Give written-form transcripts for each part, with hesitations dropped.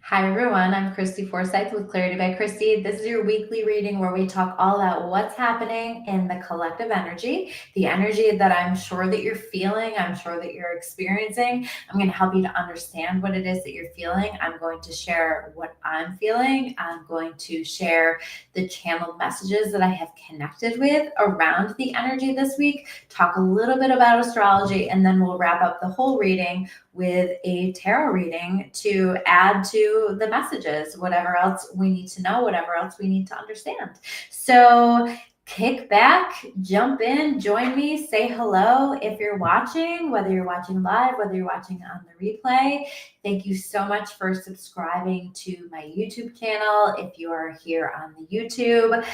Hi everyone, I'm Christy Forsyth with Clarity by Christy. This is your weekly reading where we talk all about what's happening in the collective energy, the energy that I'm sure that you're feeling, I'm sure that you're experiencing. I'm going to help you to understand what it is that you're feeling. I'm going to share what I'm feeling. I'm going to share the channeled messages that I have connected with around the energy this week, talk a little bit about astrology, and then we'll wrap up the whole reading with a tarot reading to add to the messages, whatever else we need to know, whatever else we need to understand. So kick back, jump in, join me, say hello. If you're watching, whether you're watching live, whether you're watching on the replay, thank you so much for subscribing to my YouTube channel. If you are here on the YouTube,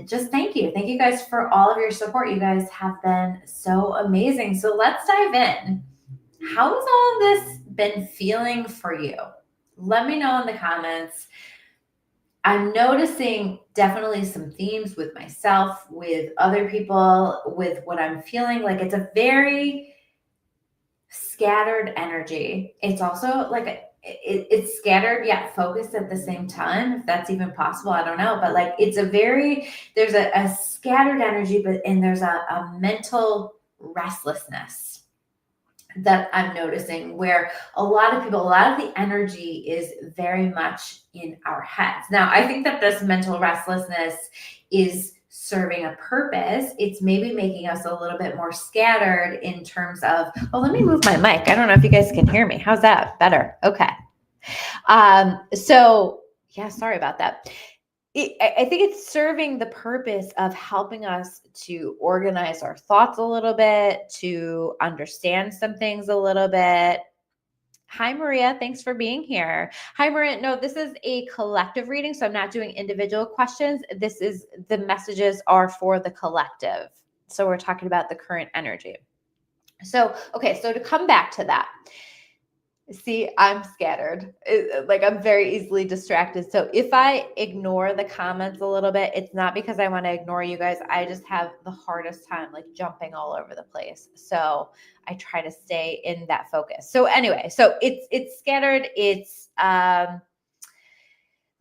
just thank you. Thank you guys for all of your support. You guys have been so amazing. So let's dive in. How has all of this been feeling for you? Let me know in the comments. I'm noticing definitely some themes with myself, with other people, with what I'm feeling. Like it's a very scattered energy. It's also like it's scattered yet focused at the same time, if that's even possible. I don't know. But like it's there's a scattered energy, and there's a mental restlessness that I'm noticing where a lot of the energy is very much in our heads. Now, I think that this mental restlessness is serving a purpose. It's maybe making us a little bit more scattered in terms of, oh, let me move my mic. I don't know if you guys can hear me. How's that? Better. Okay. So yeah, sorry about that. I think it's serving the purpose of helping us to organize our thoughts a little bit, to understand some things a little bit. Hi, Maria. Thanks for being here. Hi, Maria. No, this is a collective reading, so I'm not doing individual questions. The messages are for the collective. So we're talking about the current energy. So, okay, so to come back to that, see, I'm scattered. Like I'm very easily distracted. So if I ignore the comments a little bit, it's not because I want to ignore you guys. I just have the hardest time like jumping all over the place. So I try to stay in that focus. So anyway, so it's scattered. It's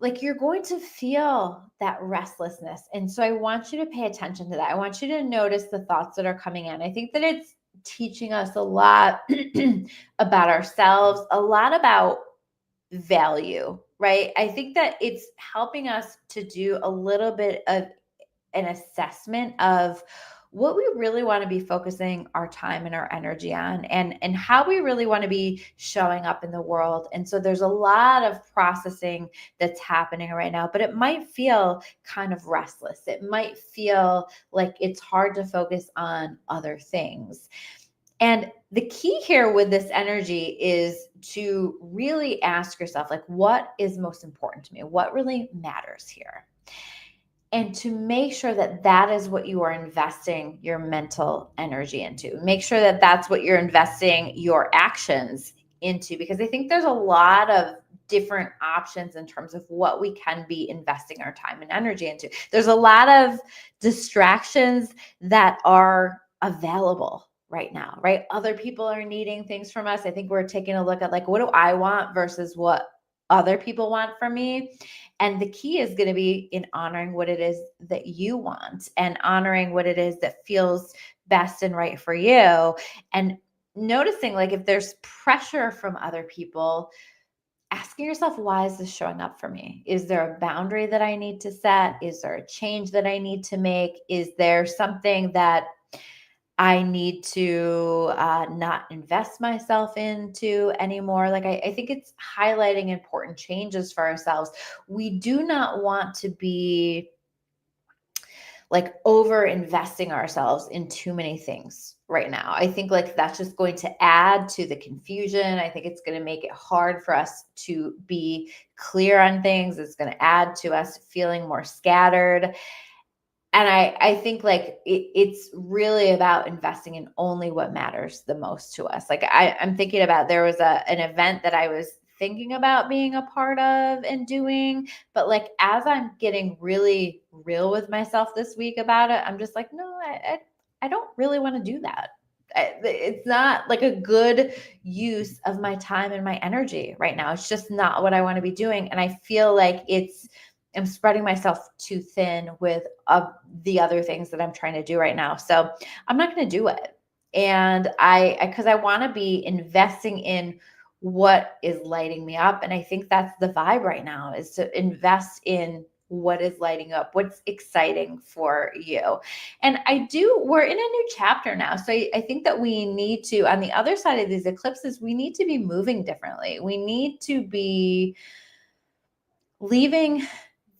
like you're going to feel that restlessness. And so I want you to pay attention to that. I want you to notice the thoughts that are coming in. I think that it's teaching us a lot about ourselves, a lot about value, right? I think that it's helping us to do a little bit of an assessment of what we really want to be focusing our time and our energy on, and how we really want to be showing up in the world. And so there's a lot of processing that's happening right now, but it might feel kind of restless. It might feel like it's hard to focus on other things. And the key here with this energy is to really ask yourself, like, what is most important to me? What really matters here? And to make sure that that is what you are investing your mental energy into. Make sure that that's what you're investing your actions into, because I think there's a lot of different options in terms of what we can be investing our time and energy into. There's a lot of distractions that are available right now, right? Other people are needing things from us. I think we're taking a look at like, what do I want versus what other people want from me? And the key is going to be in honoring what it is that you want and honoring what it is that feels best and right for you. And noticing like if there's pressure from other people, asking yourself, why is this showing up for me? Is there a boundary that I need to set? Is there a change that I need to make? Is there something that I need to not invest myself into anymore? Like, I think it's highlighting important changes for ourselves. We do not want to be like over investing ourselves in too many things right now. I think like that's just going to add to the confusion. I think it's going to make it hard for us to be clear on things. It's going to add to us feeling more scattered. And I think like it's really about investing in only what matters the most to us. Like I'm thinking about, there was an event that I was thinking about being a part of and doing, but like as I'm getting really real with myself this week about it, I'm just like, no, I don't really want to do that. It's not like a good use of my time and my energy right now. It's just not what I want to be doing. And I feel like I'm spreading myself too thin with the other things that I'm trying to do right now. So I'm not going to do it. And because I want to be investing in what is lighting me up. And I think that's the vibe right now, is to invest in what is lighting up, what's exciting for you. And we're in a new chapter now. So I think that we need to, on the other side of these eclipses, we need to be moving differently. We need to be leaving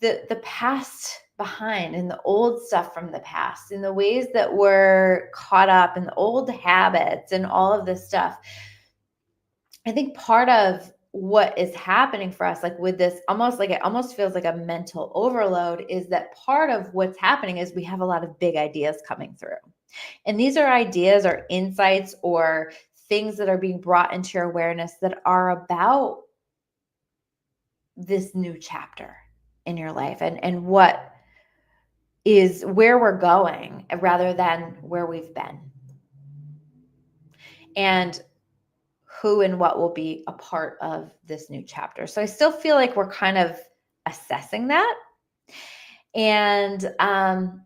the past behind, and the old stuff from the past, and the ways that we're caught up in the old habits and all of this stuff. I think part of what is happening for us, like with this, it almost feels like a mental overload, is that part of what's happening is we have a lot of big ideas coming through. And these are ideas or insights or things that are being brought into your awareness that are about this new chapter in your life, and what is where we're going rather than where we've been, and who and what will be a part of this new chapter. So I still feel like we're kind of assessing that. And I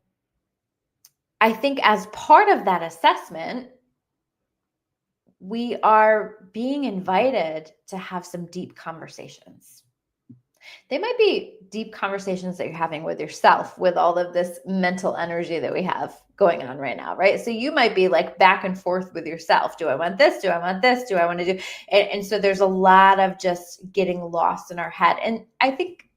think as part of that assessment, we are being invited to have some deep conversations. They might be deep conversations that you're having with yourself, with all of this mental energy that we have going on right now, right? So you might be like back and forth with yourself. Do I want this? Do I want this? Do I want to do? And so there's a lot of just getting lost in our head. And I think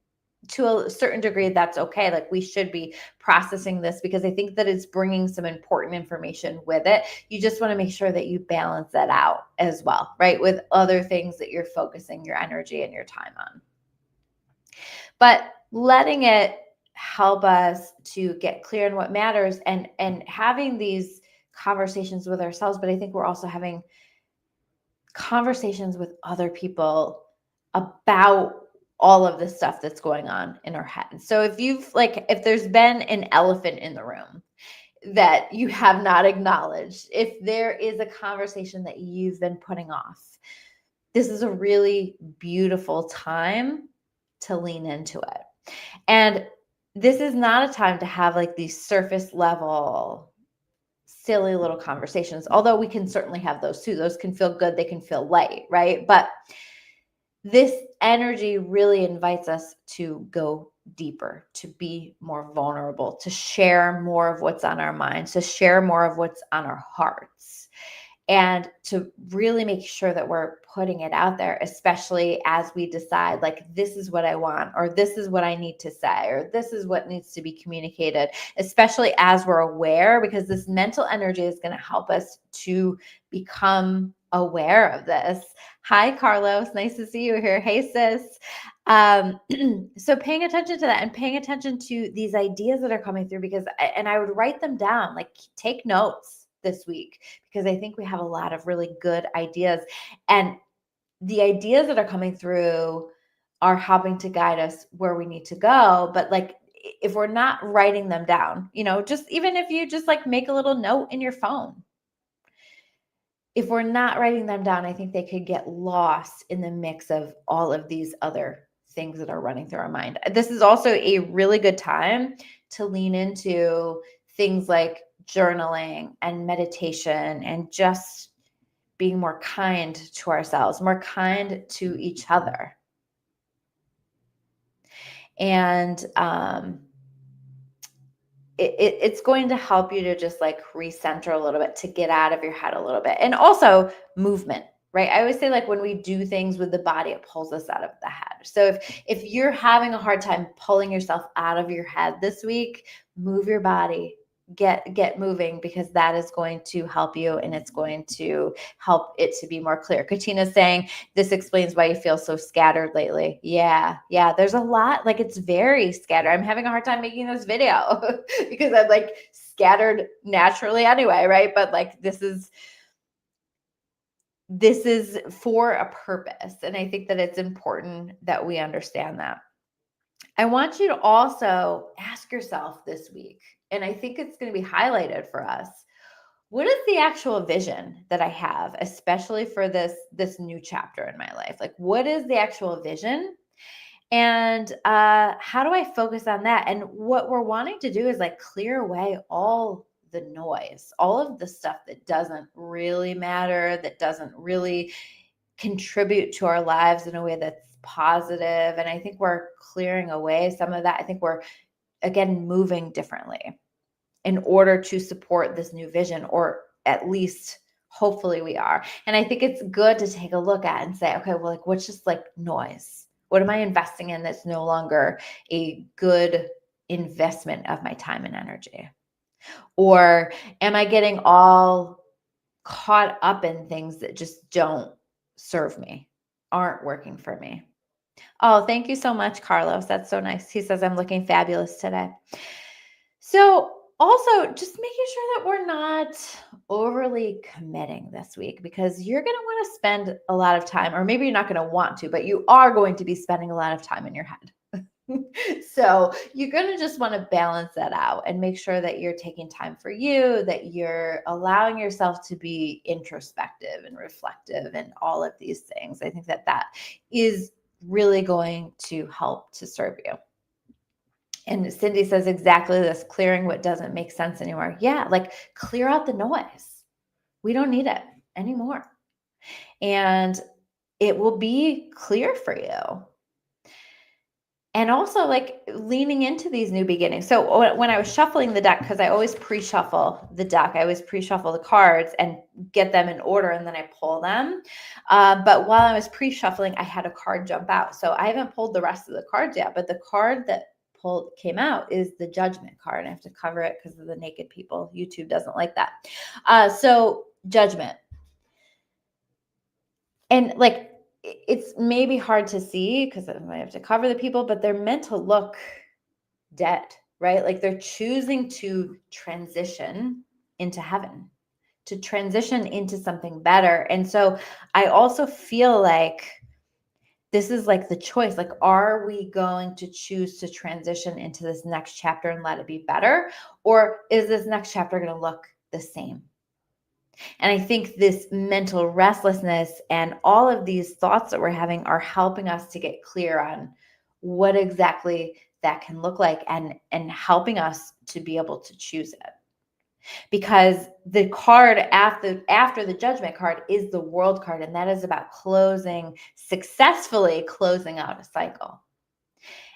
to a certain degree, that's okay. Like, we should be processing this, because I think that it's bringing some important information with it. You just want to make sure that you balance that out as well, right? With other things that you're focusing your energy and your time on. But letting it help us to get clear on what matters, and having these conversations with ourselves. But I think we're also having conversations with other people about all of the stuff that's going on in our head. So if there's been an elephant in the room that you have not acknowledged, if there is a conversation that you've been putting off, this is a really beautiful time to lean into it. And this is not a time to have like these surface level, silly little conversations, although we can certainly have those too. Those can feel good. They can feel light, right? But this energy really invites us to go deeper, to be more vulnerable, to share more of what's on our minds, to share more of what's on our hearts, and to really make sure that we're putting it out there, especially as we decide, like, this is what I want, or this is what I need to say, or this is what needs to be communicated, especially as we're aware, because this mental energy is going to help us to become aware of this. Hi, Carlos. Nice to see you here. Hey, sis. So paying attention to that, and paying attention to these ideas that are coming through, and I would write them down, like take notes this week, because I think we have a lot of really good ideas, and the ideas that are coming through are helping to guide us where we need to go. But like, if we're not writing them down, just even if you just like make a little note in your phone, if we're not writing them down, I think they could get lost in the mix of all of these other things that are running through our mind. This is also a really good time to lean into things like journaling and meditation, and just being more kind to ourselves, more kind to each other. And it's going to help you to just like recenter a little bit, to get out of your head a little bit. And also movement, right? I always say, like, when we do things with the body, it pulls us out of the head. So if you're having a hard time pulling yourself out of your head this week, move your body, get moving, because that is going to help you, and it's going to help it to be more clear. Katina's saying, this explains why you feel so scattered lately. Yeah. There's a lot, like, it's very scattered. I'm having a hard time making this video because I'm like scattered naturally anyway, right? But like, this is for a purpose. And I think that it's important that we understand that. I want you to also ask yourself this week, and I think it's going to be highlighted for us, what is the actual vision that I have, especially for this new chapter in my life? Like, what is the actual vision? And how do I focus on that? And what we're wanting to do is like clear away all the noise, all of the stuff that doesn't really matter, that doesn't really contribute to our lives in a way that's positive. And I think we're clearing away some of that. I think we're, again, moving differently in order to support this new vision, or at least hopefully we are. And I think it's good to take a look at and say, okay, well, like, what's just like noise? What am I investing in that's no longer a good investment of my time and energy? Or am I getting all caught up in things that just don't serve me, aren't working for me? Oh, thank you so much, Carlos. That's so nice. He says, I'm looking fabulous today. So also just making sure that we're not overly committing this week, because you're going to want to spend a lot of time, or maybe you're not going to want to, but you are going to be spending a lot of time in your head. So you're going to just want to balance that out and make sure that you're taking time for you, that you're allowing yourself to be introspective and reflective and all of these things. I think that that is really going to help to serve you. And Cindy says exactly this, clearing what doesn't make sense anymore. Yeah, like clear out the noise. We don't need it anymore. And it will be clear for you. And also like leaning into these new beginnings. So when I was shuffling the deck, because I always pre-shuffle the deck, I always pre-shuffle the cards and get them in order, and then I pull them. But while I was pre-shuffling, I had a card jump out. So I haven't pulled the rest of the cards yet, but the card that came out is the Judgment card. I have to cover it because of the naked people. YouTube doesn't like that. So Judgment. And like, it's maybe hard to see because I have to cover the people, but they're meant to look dead, right? Like they're choosing to transition into heaven, to transition into something better. And so I also feel like this is like the choice. Like, are we going to choose to transition into this next chapter and let it be better? Or is this next chapter going to look the same? And I think this mental restlessness and all of these thoughts that we're having are helping us to get clear on what exactly that can look like, and helping us to be able to choose it. Because the card after the Judgment card is the World card, and that is about successfully closing out a cycle.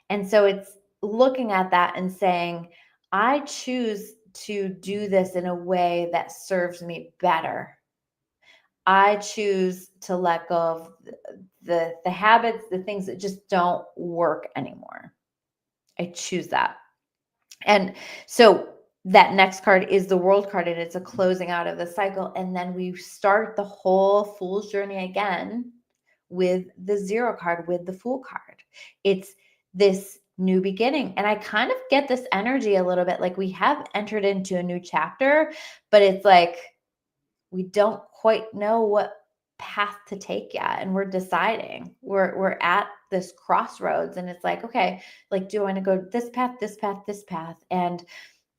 And so it's looking at that and saying, I choose to do this in a way that serves me better. I choose to let go of the habits, the things that just don't work anymore. I choose that. And so that next card is the World card, and it's a closing out of the cycle. And then we start the whole Fool's journey again with the Zero card, with the Fool card. It's this new beginning. And I kind of get this energy a little bit like we have entered into a new chapter, but it's like we don't quite know what path to take yet, and we're deciding. We're at this crossroads, and it's like, okay, like, do I want to go this path, this path, this path? And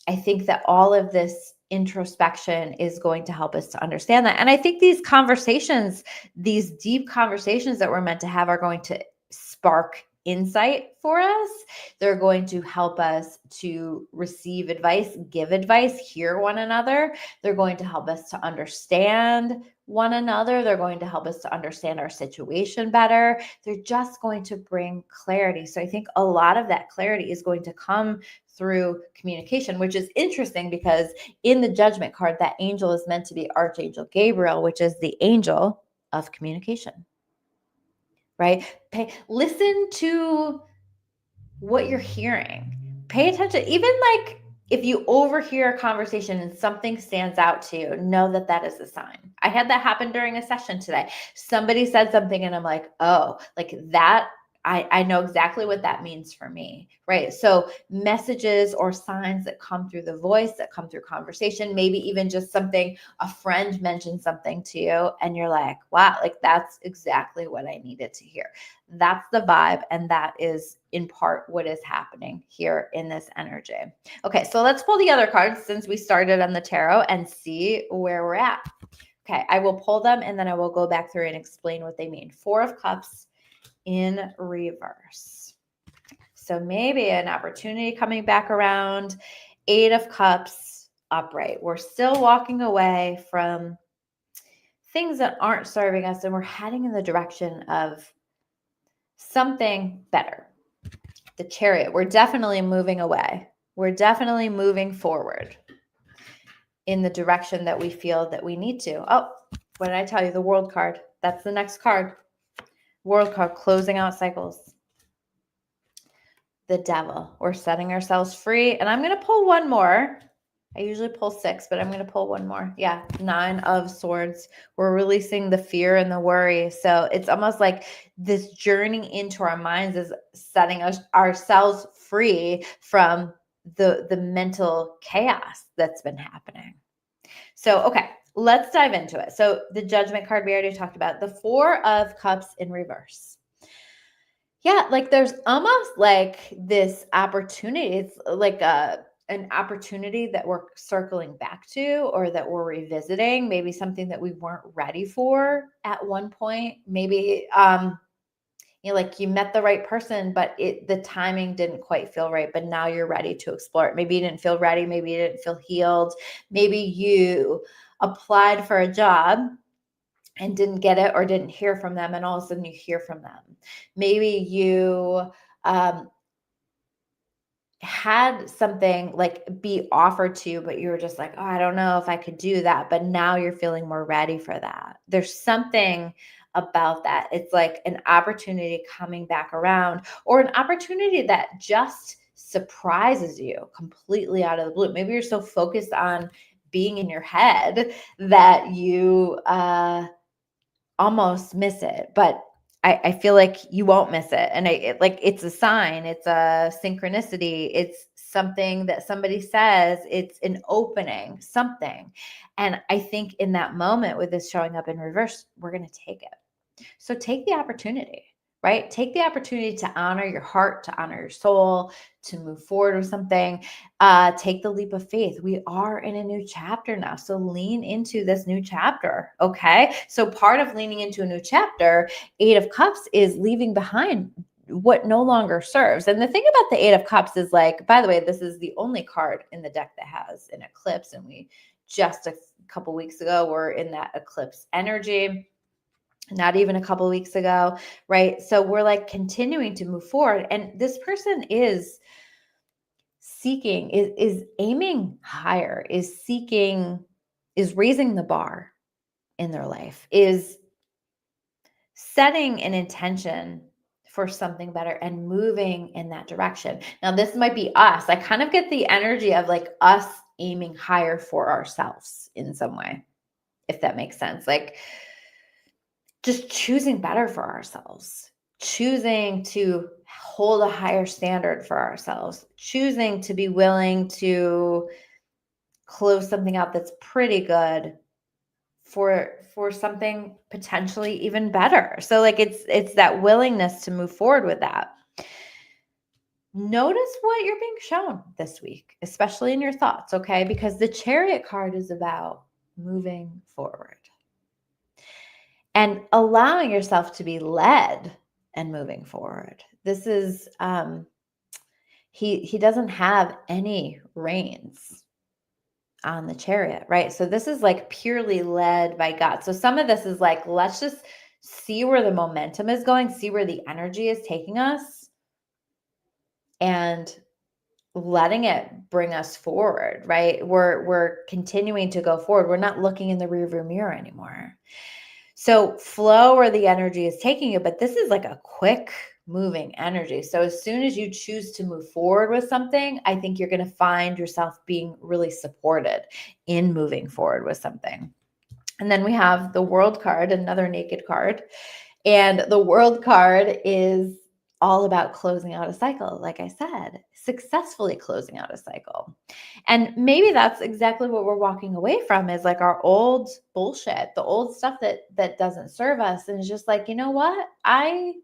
I think that all of this introspection is going to help us to understand that. And I think these conversations, these deep conversations that we're meant to have, are going to spark insight for us. They're going to help us to receive advice, give advice, hear one another. They're going to help us to understand one another. They're going to help us to understand our situation better. They're just going to bring clarity. So I think a lot of that clarity is going to come through communication, which is interesting because in the Judgment card, that angel is meant to be Archangel Gabriel, which is the angel of communication. Right? Listen to what you're hearing. Pay attention. Even like if you overhear a conversation and something stands out to you, know that that is a sign. I had that happen during a session today. Somebody said something and I'm like, oh, like that I know exactly what that means for me, right? So messages or signs that come through the voice, that come through conversation, maybe even just something, a friend mentioned something to you and you're like, wow, like that's exactly what I needed to hear. That's the vibe. And that is in part what is happening here in this energy. Okay, so let's pull the other cards since we started on the tarot and see where we're at. Okay, I will pull them and then I will go back through and explain what they mean. Four of Cups in reverse. So maybe an opportunity coming back around. Eight of Cups upright. We're still walking away from things that aren't serving us and we're heading in the direction of something better. The Chariot. We're definitely moving away. We're definitely moving forward in the direction that we feel that we need to. Oh, what did I tell you? The World card. That's the next card. World card, closing out cycles. The Devil. We're setting ourselves free. And I'm going to pull one more. I usually pull 6, but I'm going to pull one more. Yeah, 9 of Swords. We're releasing the fear and the worry. So it's almost like this journey into our minds is setting ourselves free from the mental chaos that's been happening. So, okay, let's dive into it. So the Judgment card we already talked about. The 4 of Cups in reverse. Yeah, like there's almost like this opportunity. It's like an opportunity that we're circling back to or that we're revisiting, maybe something that we weren't ready for at one point. Maybe like you met the right person, but the timing didn't quite feel right, but now you're ready to explore it. Maybe you didn't feel ready, maybe you didn't feel healed. Maybe you applied for a job and didn't get it or didn't hear from them, and all of a sudden you hear from them. Maybe you had something like be offered to you, but you were just like, oh, I don't know if I could do that. But now you're feeling more ready for that. There's something about that. It's like an opportunity coming back around, or an opportunity that just surprises you completely out of the blue. Maybe you're so focused on being in your head that you almost miss it, but I feel like you won't miss it. And it's a sign, it's a synchronicity, it's something that somebody says, it's an opening, something. And I think in that moment with this showing up in reverse, we're going to take it. So take the opportunity, right? Take the opportunity to honor your heart, to honor your soul, to move forward with something. Take the leap of faith. We are in a new chapter now. So lean into this new chapter. Okay. So part of leaning into a new chapter, 8 of Cups, is leaving behind what no longer serves. And the thing about the 8 of Cups is, like, by the way, this is the only card in the deck that has an eclipse. And we just a couple weeks ago were in that eclipse energy. Not even a couple of weeks ago, right? So we're like continuing to move forward. And this person is seeking, is aiming higher, is seeking, is raising the bar in their life, is setting an intention for something better and moving in that direction. Now, this might be us. I kind of get the energy of like us aiming higher for ourselves in some way, if that makes sense. Like, just choosing better for ourselves, choosing to hold a higher standard for ourselves, choosing to be willing to close something out that's pretty good for something potentially even better. So like it's that willingness to move forward with that. Notice what you're being shown this week, especially in your thoughts, okay? Because the Chariot card is about moving forward and allowing yourself to be led and moving forward. This is he doesn't have any reins on the Chariot, right? So this is like purely led by God. So some of this is like, let's just see where the momentum is going, see where the energy is taking us, and letting it bring us forward, right? We're continuing to go forward. We're not looking in the rearview mirror anymore. So flow where the energy is taking you, but this is like a quick moving energy. So as soon as you choose to move forward with something, I think you're going to find yourself being really supported in moving forward with something. And then we have the World card, another naked card. And the World card is all about closing out a cycle, like I said, successfully closing out a cycle. And maybe that's exactly what we're walking away from, is like our old bullshit, the old stuff that doesn't serve us. And it's just like, you know what? I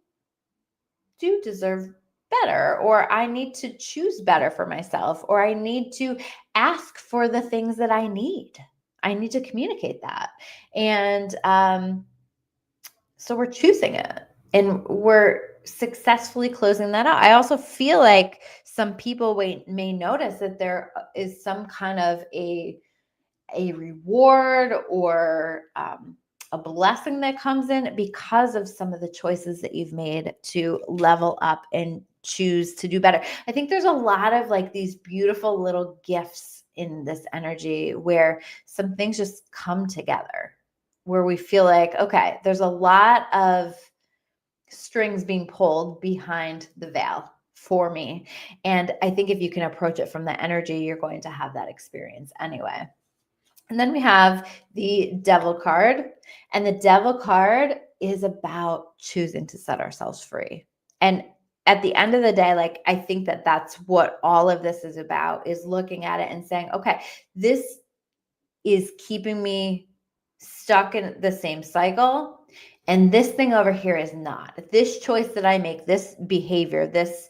do deserve better, or I need to choose better for myself, or I need to ask for the things that I need. I need to communicate that. And so we're choosing it, and we're successfully closing that out. I also feel like some people may notice that there is some kind of a reward or a blessing that comes in because of some of the choices that you've made to level up and choose to do better. I think there's a lot of like these beautiful little gifts in this energy where some things just come together, where we feel like, okay, there's a lot of strings being pulled behind the veil for me. And I think if you can approach it from the energy, you're going to have that experience anyway. And then we have the Devil card. And the Devil card is about choosing to set ourselves free. And at the end of the day, like, I think that that's what all of this is about, is looking at it and saying, okay, this is keeping me stuck in the same cycle. And this thing over here is not. This choice that I make, this behavior, this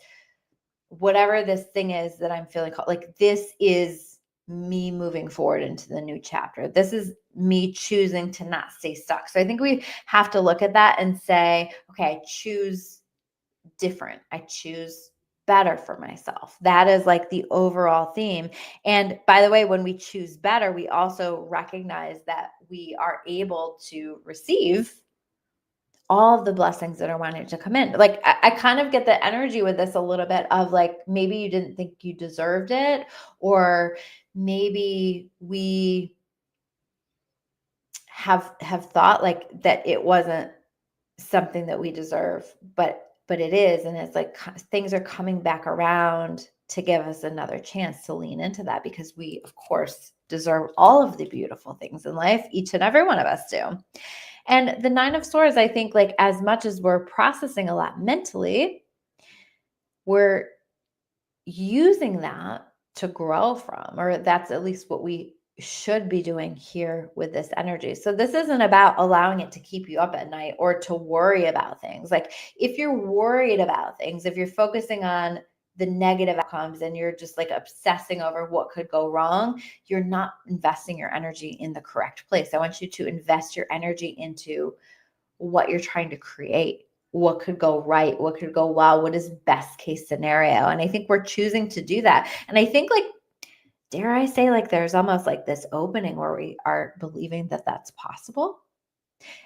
whatever this thing is that I'm feeling called, like, this is me moving forward into the new chapter. This is me choosing to not stay stuck. So I think we have to look at that and say, okay, I choose different. I choose better for myself. That is like the overall theme. And by the way, when we choose better, we also recognize that we are able to receive all of the blessings that are wanting to come in. Like, I kind of get the energy with this a little bit of like, maybe you didn't think you deserved it, or maybe we have thought like that it wasn't something that we deserve, but it is. And it's like things are coming back around to give us another chance to lean into that, because we, of course, deserve all of the beautiful things in life. Each and every one of us do. And the Nine of Swords, I think, like, as much as we're processing a lot mentally, we're using that to grow from, or that's at least what we should be doing here with this energy. So this isn't about allowing it to keep you up at night or to worry about things. Like, if you're worried about things, if you're focusing on the negative outcomes and you're just like obsessing over what could go wrong, you're not investing your energy in the correct place. I want you to invest your energy into what you're trying to create, what could go right, what could go well, what is best case scenario. And I think we're choosing to do that. And I think, like, dare I say, like, there's almost like this opening where we are believing that that's possible.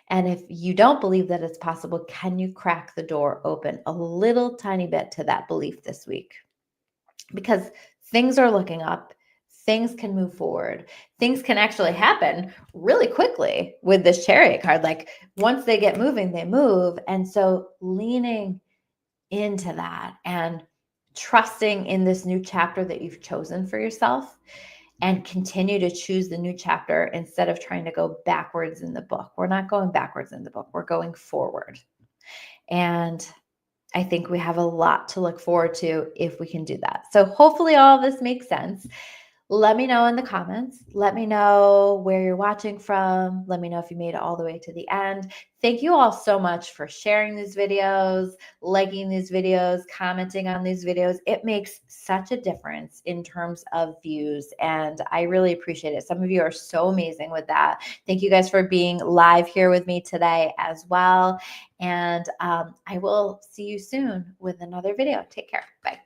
And if you don't believe that it's possible, can you crack the door open a little tiny bit to that belief this week? Because things are looking up, things can move forward, things can actually happen really quickly with this Chariot card. Like, once they get moving, they move. And so leaning into that and trusting in this new chapter that you've chosen for yourself, and continue to choose the new chapter instead of trying to go backwards in the book. We're not going backwards in the book. We're going forward. And I think we have a lot to look forward to if we can do that. So hopefully all of this makes sense. Let me know in the comments. Let me know where you're watching from. Let me know if you made it all the way to the end. Thank you all so much for sharing these videos, liking these videos, commenting on these videos. It makes such a difference in terms of views, and I really appreciate it. Some of you are so amazing with that. Thank you guys for being live here with me today as well. And I will see you soon with another video. Take care. Bye.